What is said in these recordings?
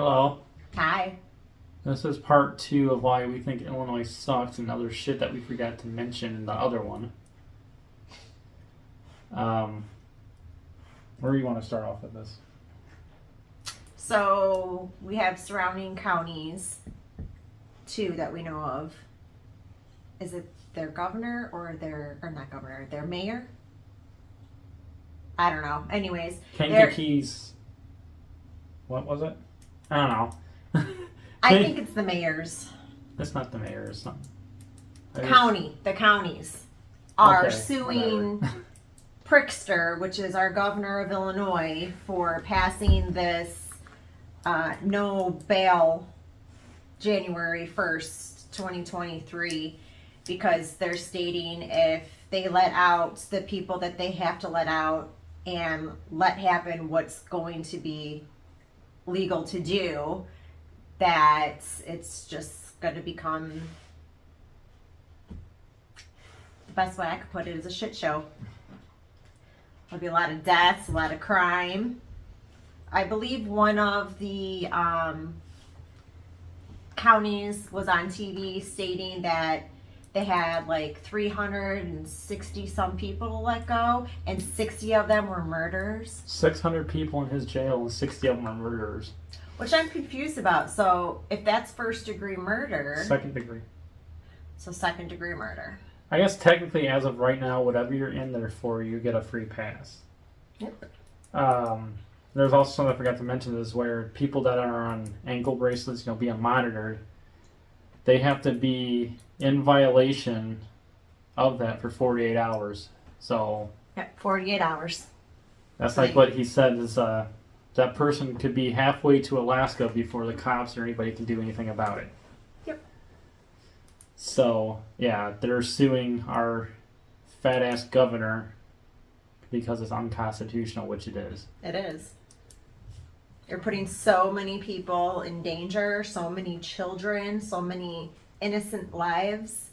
Hello. Hi. This is part 2 of why we think Illinois sucks and other shit that we forgot to mention in the other one. Where do you want to start off with this? So we have surrounding counties, 2 that we know of. Is it their governor or not governor, their mayor? I don't know. Anyways. Kentucky's... What was it? I don't know. I think it's the mayor's. It's not the mayor. It's not. The counties are suing Prickster, which is our governor of Illinois, for passing this no bail January 1st, 2023, because they're stating if they let out the people that they have to let out and let happen what's going to be legal to do, that it's just going to become, the best way I could put it is a shit show. There'll be a lot of deaths, a lot of crime. I believe one of the counties was on TV stating that they had like 360 some people to let go, and 60 of them were murderers. 600 people in his jail and 60 of them are murderers. Which I'm confused about. So if that's first degree murder. Second degree. So second degree murder. I guess technically, as of right now, whatever you're in there for, you get a free pass. Yep. There's also something I forgot to mention is where people that are on ankle bracelets, being monitored, they have to be in violation of that for 48 hours. So. Yep, 48 hours. That's like what he said is that person could be halfway to Alaska before the cops or anybody can do anything about it. Yep. So, yeah, they're suing our fat-ass governor because it's unconstitutional, which it is. It is. They're putting so many people in danger, so many children, so many innocent lives.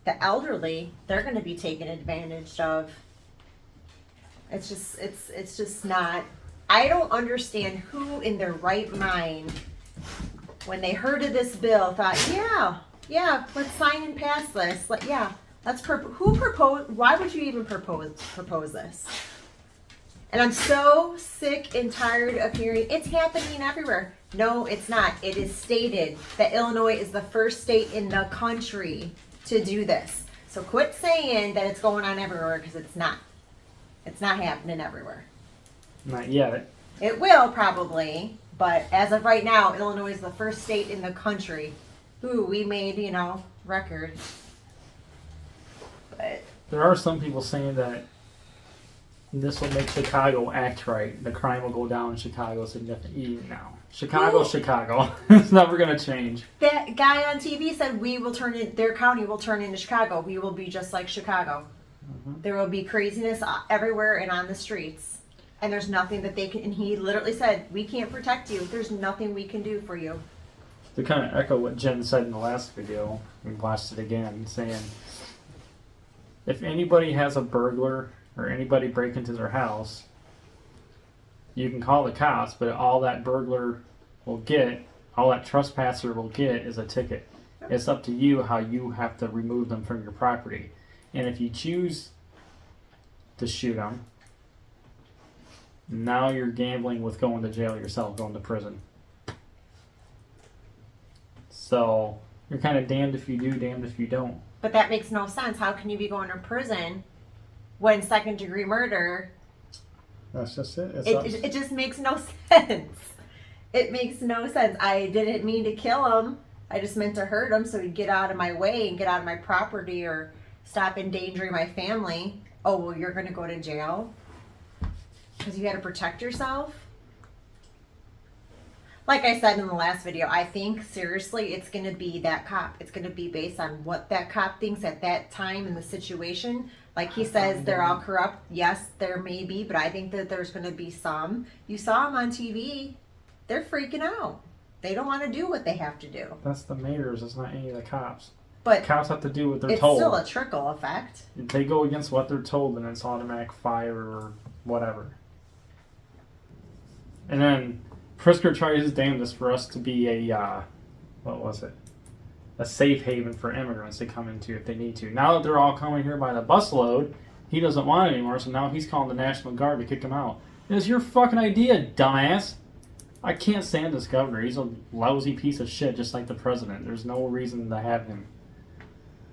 The elderly, they're going to be taken advantage of. It's just not. I don't understand who in their right mind, when they heard of this bill, thought, yeah, let's sign and pass this. Who proposed? Why would you even propose this? And I'm so sick and tired of hearing it's happening everywhere. No, it's not. It is stated that Illinois is the first state in the country to do this. So quit saying that it's going on everywhere, because it's not. It's not happening everywhere. Not yet. It will probably, but as of right now, Illinois is the first state in the country. Ooh, we made, record. But there are some people saying that this will make Chicago act right. The crime will go down in Chicago significantly. No. Chicago. It's never going to change. That guy on TV said their county will turn into Chicago. We will be just like Chicago. Mm-hmm. There will be craziness everywhere and on the streets. And there's nothing that they can, and he literally said, we can't protect you. There's nothing we can do for you. To kind of echo what Jen said in the last video, we watched it again, saying, if anybody has a burglar or anybody break into their house, you can call the cops, but all that burglar will get, all that trespasser will get is a ticket. It's up to you how you have to remove them from your property. And if you choose to shoot them, now you're gambling with going to jail yourself, going to prison. So you're kind of damned if you do, damned if you don't. But that makes no sense. How can you be going to prison when second degree murder? That's just it. It just makes no sense. It makes no sense. I didn't mean to kill him. I just meant to hurt him so he'd get out of my way and get out of my property or stop endangering my family. Oh, well, you're going to go to jail because you had to protect yourself? Like I said in the last video, I think seriously it's going to be that cop. It's going to be based on what that cop thinks at that time in the situation. Like he says, they're all corrupt. Yes, there may be, but I think that there's going to be some. You saw them on TV. They're freaking out. They don't want to do what they have to do. That's the mayors. It's not any of the cops. But cops have to do what they're told. It's still a trickle effect. If they go against what they're told, then it's automatic fire or whatever. And then Pritzker tried his damnedest for us to be a what was it? A safe haven for immigrants to come into if they need to. Now that they're all coming here by the busload, he doesn't want it anymore, so now he's calling the National Guard to kick them out. It's your fucking idea, dumbass. I can't stand this governor. He's a lousy piece of shit, just like the president. There's no reason to have him.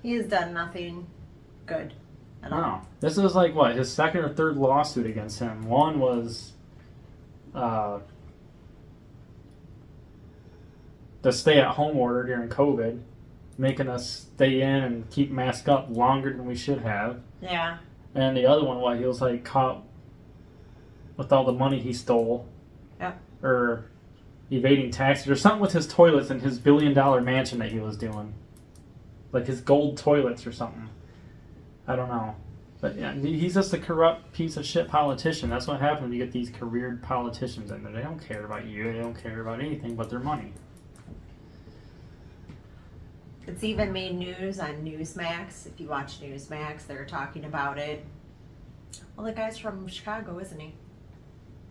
He has done nothing good at all. No. This is like, what, his second or third lawsuit against him. One was the stay-at-home order during COVID, making us stay in and keep masked up longer than we should have. Yeah. And the other one, he was like caught with all the money he stole. Yep. Or evading taxes, or something with his toilets in his $1 billion mansion that he was doing. Like his gold toilets or something. I don't know. But yeah, he's just a corrupt piece of shit politician. That's what happens when you get these careered politicians in there. They don't care about you. They don't care about anything but their money. It's even made news on Newsmax. If you watch Newsmax, they're talking about it. Well, the guy's from Chicago, isn't he?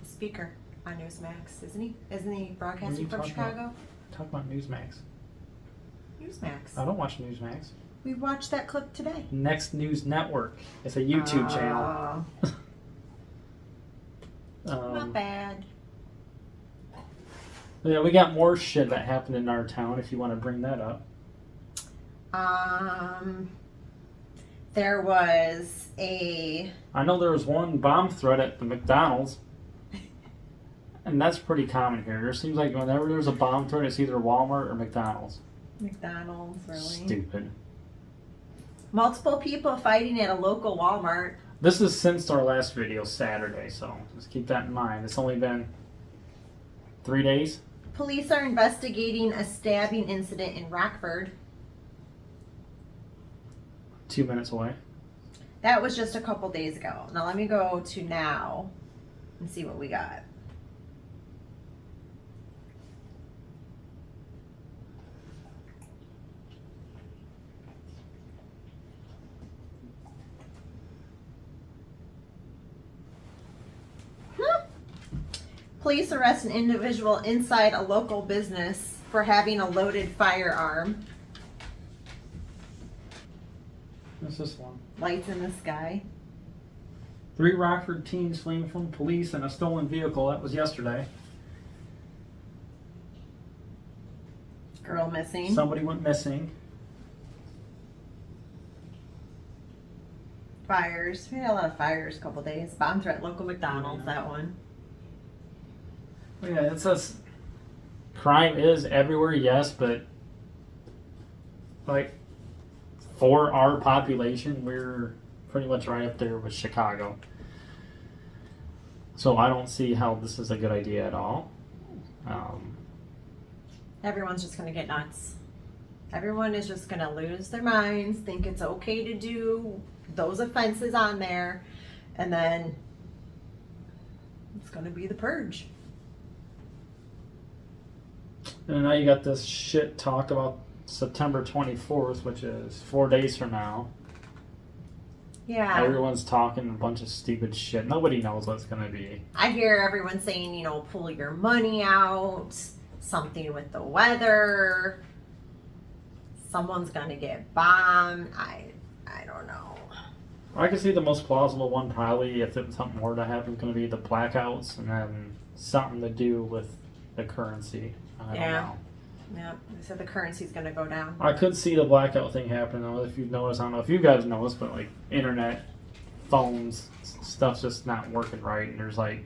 The speaker on Newsmax, isn't he? Isn't he broadcasting from Chicago? Talk about Newsmax. Newsmax. I don't watch Newsmax. We watched that clip today. Next News Network. It's a YouTube channel. Not bad. Yeah, we got more shit that happened in our town if you want to bring that up. There was a... I know there was one bomb threat at the McDonald's. And that's pretty common here. There seems like whenever there's a bomb threat, it's either Walmart or McDonald's. McDonald's, really? Stupid. Multiple people fighting at a local Walmart. This is since our last video, Saturday, so just keep that in mind. It's only been 3 days. Police are investigating a stabbing incident in Rockford. 2 minutes away. That was just a couple days ago. Now let me go to now and see what we got. Police arrest an individual inside a local business for having a loaded firearm. What's this one? Lights in the sky. 3 Rockford teens fleeing from police in a stolen vehicle. That was yesterday. Girl missing. Somebody went missing. Fires. We had a lot of fires a couple days. Bomb threat, local McDonald's, that one. Yeah, it says crime is everywhere, yes, but like for our population, we're pretty much right up there with Chicago. So I don't see how this is a good idea at all. Everyone's just going to get nuts. Everyone is just going to lose their minds, think it's okay to do those offenses on there, and then it's going to be the purge. And now you got this shit talk about September 24th, which is 4 days from now. Yeah. Everyone's talking a bunch of stupid shit. Nobody knows what it's going to be. I hear everyone saying, you know, pull your money out, something with the weather, someone's going to get bombed. I don't know. I can see the most plausible one probably, if something were to happen, going to be the blackouts and then something to do with the currency. I don't know. Yeah, they said the currency's going to go down. I could see the blackout thing happen though, if you've noticed. I don't know if you guys noticed, but like internet, phones, stuff's just not working right, and there's like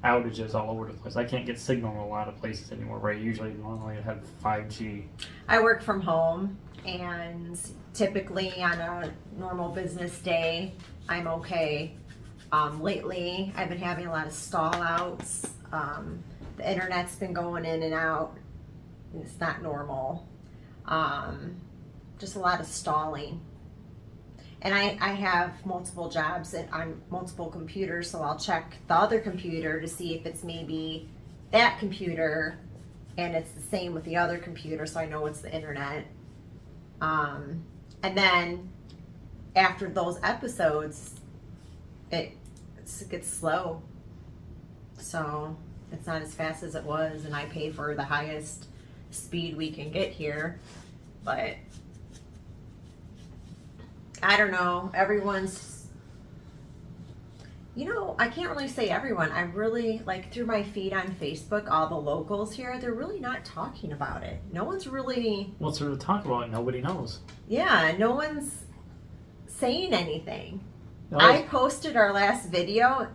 outages all over the place. I can't get signal in a lot of places anymore, where I usually normally have 5G. I work from home, and typically on a normal business day, I'm okay. Lately, I've been having a lot of stall outs. The internet's been going in and out. It's not normal. Just a lot of stalling. And I have multiple jobs on multiple computers, so I'll check the other computer to see if it's maybe that computer, and it's the same with the other computer, so I know it's the internet. And then after those episodes, it gets slow. So It's not as fast as it was, and I pay for the highest speed we can get here. But I don't know. Everyone's, I can't really say everyone. I really, like, through my feed on Facebook, all the locals here, they're really not talking about it. No one's really. What's there to talk about? Nobody knows. Yeah, no one's saying anything. No, I posted our last video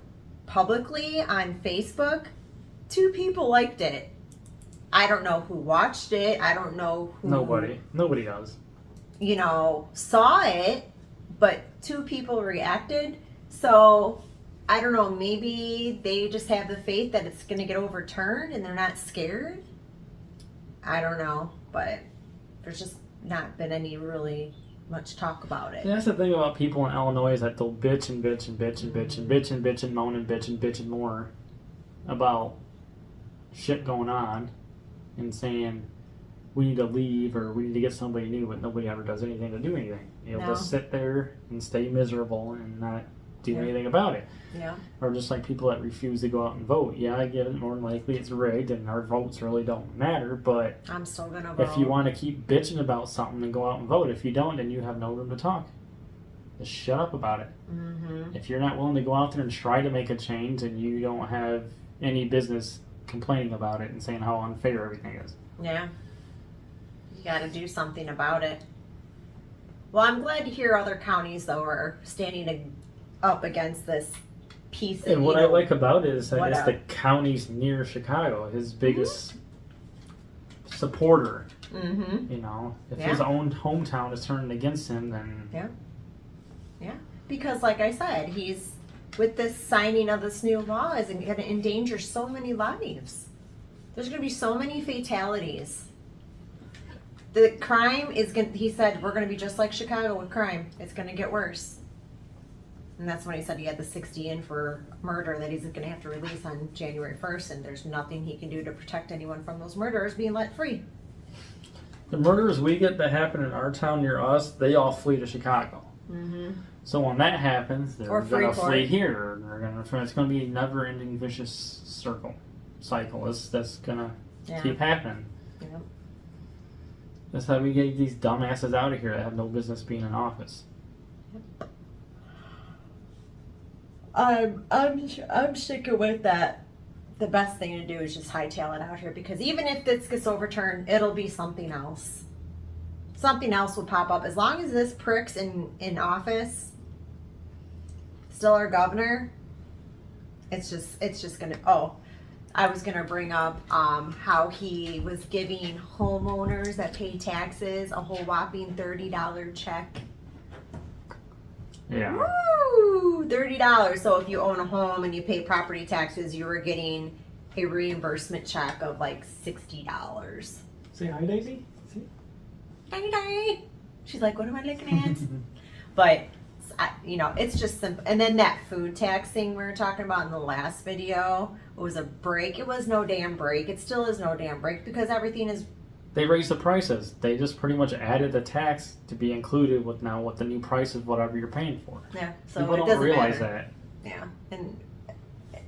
publicly on Facebook. 2 people liked it. I don't know who watched it. I don't know who. Nobody does. Saw it, but 2 people reacted. So I don't know. Maybe they just have the faith that it's going to get overturned and they're not scared. I don't know, but there's just not been any really much talk about it. Yeah, that's the thing about people in Illinois is that they'll bitch and bitch and bitch and bitch and bitch and bitch and moan and bitch and more about shit going on and saying we need to leave or we need to get somebody new, but nobody ever does anything to do anything. They'll just sit there and stay miserable and not do anything about it. Yeah. Or just like people that refuse to go out and vote. Yeah, I get it. More than likely it's rigged and our votes really don't matter, but I'm still gonna vote. if you want to keep bitching about something, then go out and vote. If you don't, then you have no room to talk. Just shut up about it. Mm-hmm. If you're not willing to go out there and try to make a change, and you don't have any business complaining about it and saying how unfair everything is. Yeah. You got to do something about it. Well, I'm glad to hear other counties, though, are standing up against this piece. And what I like about it is that it's the counties near Chicago, his biggest supporter. Mm-hmm. If his own hometown is turning against him, then... Yeah. Because, like I said, he's... with this signing of this new law is going to endanger so many lives. There's going to be so many fatalities. The crime is going to, he said, we're going to be just like Chicago with crime. It's going to get worse. And that's when he said he had the 60 in for murder that he's going to have to release on January 1st, and there's nothing he can do to protect anyone from those murderers being let free. The murders we get that happen in our town near us, they all flee to Chicago. Mm-hmm. So when that happens, they're going to flee here. It's going to be a never-ending vicious cycle. That's going to keep happening. Yeah. That's how we get these dumbasses out of here that have no business being in office. I'm sticking with that. The best thing to do is just hightail it out here, because even if this gets overturned, it'll be something else. Something else will pop up. As long as this prick's in office, still our governor, it's just gonna. Oh, I was gonna bring up how he was giving homeowners that pay taxes a whole whopping $30 check. Yeah. Woo! $30. So if you own a home and you pay property taxes, you were getting a reimbursement check of like $60. Say hi, Daisy. Hi. She's like, what am I looking at? But it's just simple. And then that food tax thing we were talking about in the last video was a break. It was no damn break. It still is no damn break, because everything is. They raised the prices. They just pretty much added the tax to be included with now what the new price is, whatever you're paying for. Yeah. So people don't realize that. Yeah. And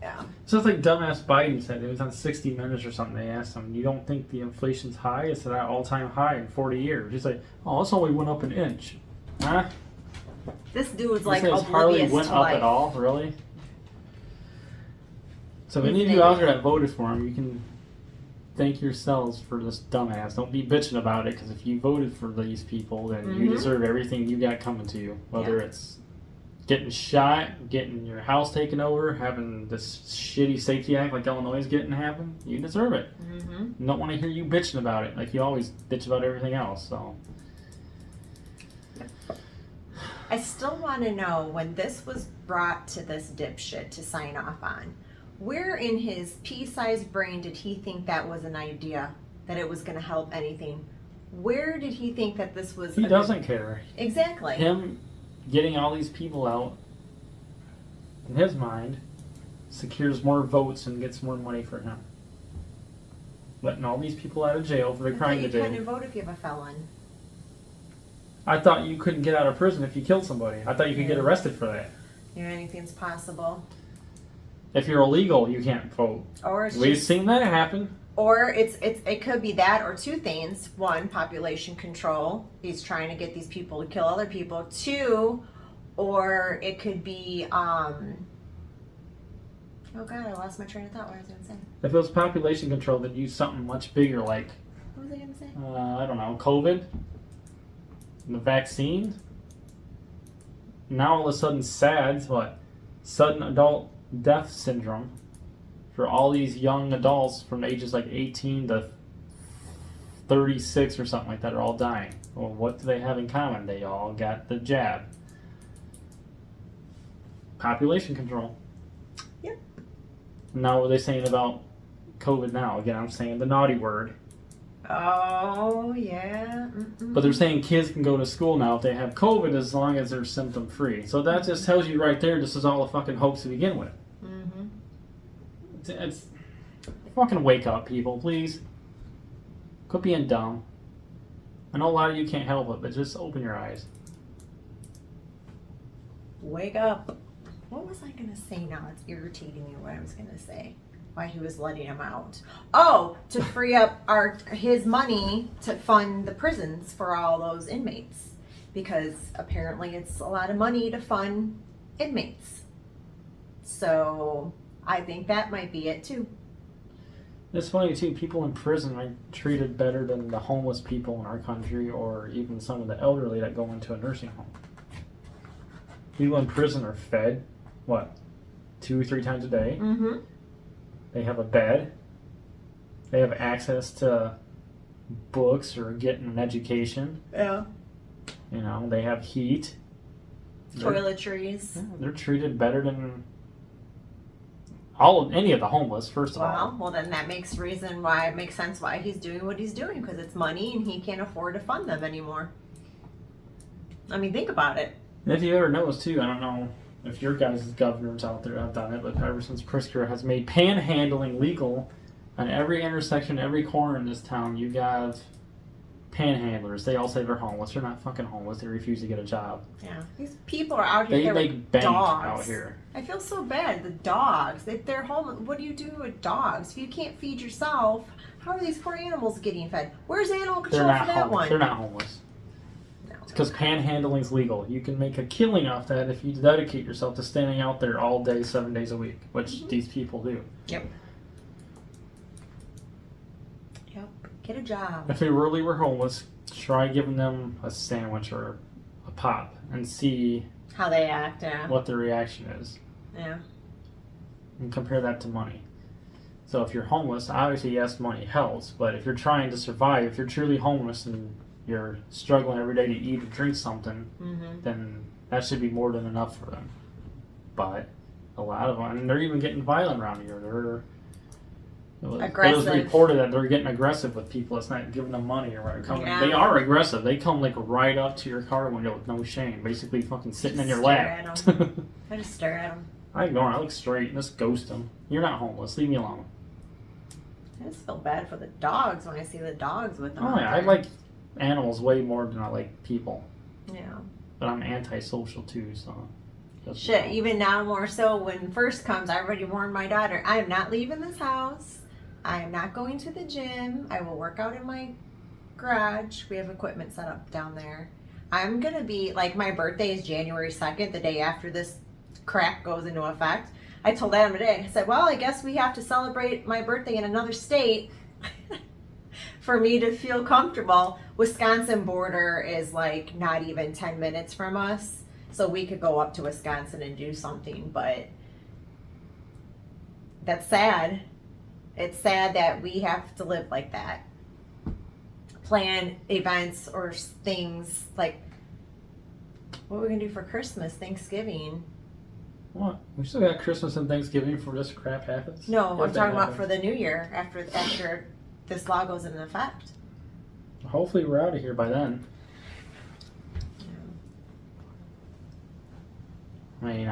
yeah. So it's like dumbass Biden said. It was on 60 Minutes or something. They asked him, "You don't think the inflation's high?" It's at an all-time high in 40 years. He's like, "Oh, it's only went up an inch." Huh? This dude's like oblivious hardly went to up life. at all, really? So any of you out there that voted for him, you can thank yourselves for this dumbass. Don't be bitching about it, because if you voted for these people, then you deserve everything you got coming to you. Whether it's getting shot, getting your house taken over, having this shitty safety act like Illinois is getting happen, you deserve it. I don't want to hear you bitching about it like you always bitch about everything else. So I still want to know, when this was brought to this dipshit to sign off on, where in his pea-sized brain did he think that was an idea, that it was going to help anything? Where did he think that this was? He doesn't care. Exactly. Him getting all these people out, in his mind, secures more votes and gets more money for him. Letting all these people out of jail for the crime they did. You couldn't vote if you have a felon. I thought you couldn't get out of prison if you killed somebody. I thought you could get arrested for that. Anything's possible. If you're illegal, you can't vote. Or it's We've just, seen that happen. or it could be that, or two things. One, population control. He's trying to get these people to kill other people. Two, or it could be oh god, I lost my train of thought. What was I gonna say? If it was population control, then use something much bigger, like What was I gonna say? I don't know, COVID, the vaccine. Now all of a sudden, SADS, what? Sudden adult death syndrome, for all these young adults from ages like 18 to 36 or something like that are all dying. Well, what do they have in common? They all got the jab. Population control. Yep. Now what are they saying about COVID now? Again, I'm saying the naughty word. Oh yeah. Mm-mm. But they're saying kids can go to school now if they have COVID as long as they're symptom free. So that just tells you right there this is all a fucking hoax to begin with. Mm-hmm. It's fucking wake up, people, please. Quit being dumb. I know a lot of you can't help it, but just open your eyes. Wake up. What was I gonna say now? It's irritating me what I was gonna say. Why he was letting him out. Oh, to free up his money to fund the prisons for all those inmates. Because apparently it's a lot of money to fund inmates. So I think that might be it too. It's funny too, people in prison are treated better than the homeless people in our country, or even some of the elderly that go into a nursing home. People in prison are fed, what, 2 or 3 times a day? Mm-hmm. They have a bed. They have access to books or getting an education. Yeah. You know, they have heat. Toiletries. They're treated better than any of the homeless, first of all. Well, then that makes it makes sense why he's doing what he's doing, because it's money and he can't afford to fund them anymore. I mean, think about it. And if you ever notice too, I don't know if your guys' governors out there have done it, but ever since Pritzker has made panhandling legal on every intersection, every corner in this town, you got panhandlers. They all say they're homeless. They're not fucking homeless. They refuse to get a job. Yeah, these people are out here. They make bank dogs out here. I feel so bad. The dogs. They're homeless. What do you do with dogs? If you can't feed yourself, how are these poor animals getting fed? Where's animal control for that one? They're not homeless. No, Because panhandling's legal. You can make a killing off that if you dedicate yourself to standing out there all day, 7 days a week, which these people do. Yep. Yep. Get a job. If they really were homeless, try giving them a sandwich or a pop and see How they act. Yeah. what their reaction is. Yeah. And compare that to money. So if you're homeless, obviously yes, money helps, but if you're trying to survive, if you're truly homeless and you're struggling every day to eat or drink something, Mm-hmm. then that should be more than enough for them. But a lot of them, and they're even getting violent around here. It was Aggressive. reported that they're getting aggressive with people that's not giving them money or whatever. Yeah. They are aggressive. They come like right up to your car window with no shame, basically fucking sitting in your lap. I just stare at them. I ignore them. I look straight and just ghost them. You're not homeless. Leave me alone. I just feel bad for the dogs when I see the dogs with them. Oh out yeah, I there. like animals way more than I like people. Yeah. But I'm antisocial too, so. that's- Shit, even now more so when first comes, I already warned my daughter, I am not leaving this house. I am not going to the gym. I will work out in my garage. We have equipment set up down there. I'm going to be, like, my birthday is January 2nd, the day after this crap goes into effect. I told Adam today, I said, well, I guess we have to celebrate my birthday in another state for me to feel comfortable. Wisconsin border is like not even 10 minutes from us. So we could go up to Wisconsin and do something, but that's sad. It's sad that we have to live like that. Plan events or things like, what are we gonna do for Christmas, Thanksgiving? What? We still got Christmas and Thanksgiving before this crap happens? No, If I'm that talking about happens. for the new year after this law goes into effect. Hopefully we're out of here by then. I mean,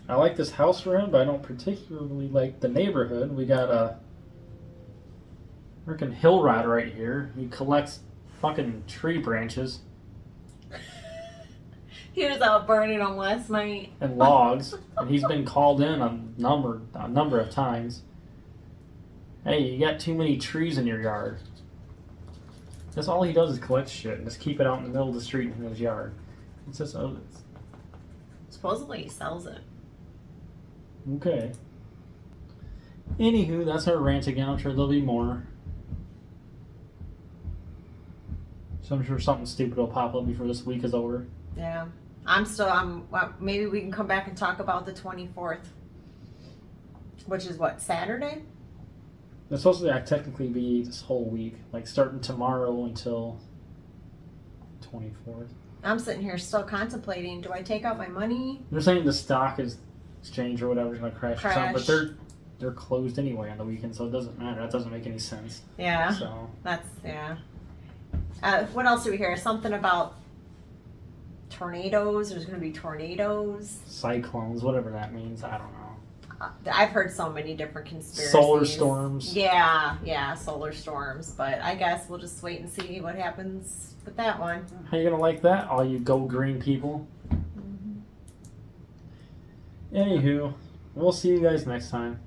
I like this house we're in, but I don't particularly like the neighborhood. We got a freaking hill rat right here. He collects fucking tree branches. He was out burning them last night. And logs, and he's been called in a number of times. Hey, you got too many trees in your yard. That's all he does is collect shit and just keep it out in the middle of the street in his yard. It's just Supposedly he sells it. okay. Anywho, that's our rant again. I'm sure there'll be more. So I'm sure something stupid will pop up before this week is over. Yeah. Maybe we can come back and talk about the 24th. Which is what, Saturday? It's supposed to technically be this whole week, like starting tomorrow until 24th. I'm sitting here still contemplating, do I take out my money? They're saying the stock exchange or whatever is going to crash or something, but they're closed anyway on the weekend, so it doesn't matter. That doesn't make any sense. Yeah. So Yeah. What else do we hear? Something about tornadoes. There's going to be tornadoes. cyclones, whatever that means, I don't know. I've heard so many different conspiracies. Solar storms. Yeah, solar storms. But I guess we'll just wait and see what happens with that one. How you gonna like that, all you go green people? Mm-hmm. Anywho, we'll see you guys next time.